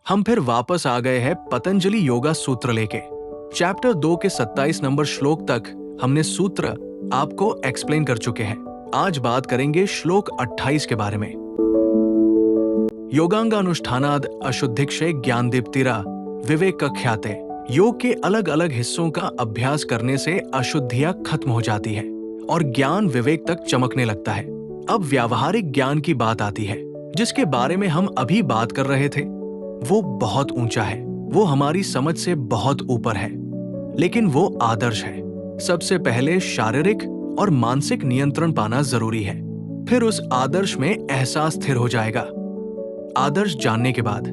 हम फिर वापस आ गए हैं पतंजलि योगा सूत्र लेके। चैप्टर 2 के 27 नंबर श्लोक तक हमने सूत्र आपको एक्सप्लेन कर चुके हैं। आज बात करेंगे श्लोक 28 के बारे में। योगांगानुष्ठानाद अशुद्धिक्षय ज्ञान दीप्तिरा विवेक ख्याते। योग के अलग अलग हिस्सों का अभ्यास करने से अशुद्धियां खत्म हो जाती है और ज्ञान विवेक तक चमकने लगता है। अब व्यावहारिक ज्ञान की बात आती है, जिसके बारे में हम अभी बात कर रहे थे। वो बहुत ऊंचा है, वो हमारी समझ से बहुत ऊपर है, लेकिन वो आदर्श है। सबसे पहले शारीरिक और मानसिक नियंत्रण पाना जरूरी है, फिर उस आदर्श में एहसास स्थिर हो जाएगा। आदर्श जानने के बाद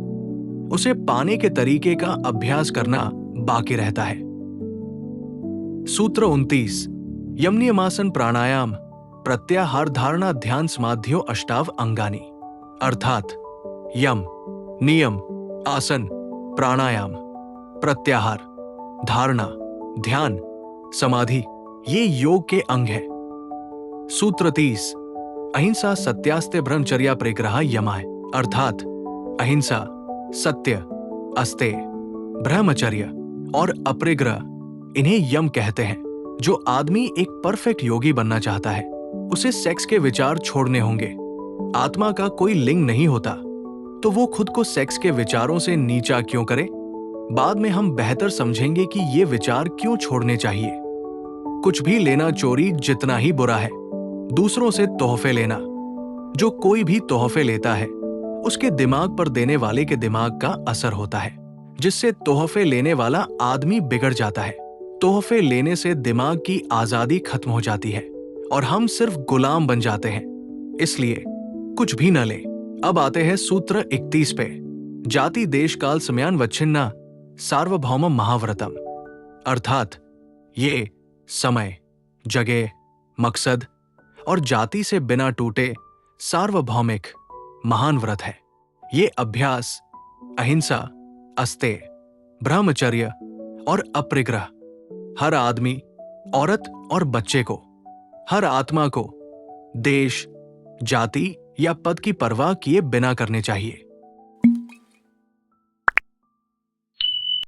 उसे पाने के तरीके का अभ्यास करना बाकी रहता है। सूत्र 29 यम नियमासन प्राणायाम प्रत्याहार धारणा ध्यान समाधियो अष्टाव अंगानी। अर्थात यम, नियम, आसन, प्राणायाम, प्रत्याहार, धारणा, ध्यान, समाधि ये योग के अंग है। सूत्र 30 अहिंसा सत्यास्ते ब्रह्मचर्या परिग्रह यमाय। अर्थात अहिंसा, सत्य, अस्तेय, ब्रह्मचर्य और अपरिग्रह इन्हें यम कहते हैं। जो आदमी एक परफेक्ट योगी बनना चाहता है उसे सेक्स के विचार छोड़ने होंगे। आत्मा का कोई लिंग नहीं होता, तो वो खुद को सेक्स के विचारों से नीचा क्यों करे? बाद में हम बेहतर समझेंगे कि ये विचार क्यों छोड़ने चाहिए। कुछ भी लेना चोरी जितना ही बुरा है। दूसरों से तोहफे लेना, जो कोई भी तोहफे लेता है उसके दिमाग पर देने वाले के दिमाग का असर होता है, जिससे तोहफे लेने वाला आदमी बिगड़ जाता है। तोहफे लेने से दिमाग की आजादी खत्म हो जाती है और हम सिर्फ गुलाम बन जाते हैं। इसलिए कुछ भी न ले। अब आते हैं सूत्र 31 पे। जाति देश काल समयान वच्छिन्ना सार्वभौम महाव्रतम। अर्थात ये समय, जगह, मकसद और जाति से बिना टूटे सार्वभौमिक महान व्रत है। ये अभ्यास अहिंसा, अस्तेय, ब्रह्मचर्य और अपरिग्रह हर आदमी, औरत और बच्चे को, हर आत्मा को देश, जाति या पद की परवाह किए बिना करने चाहिए।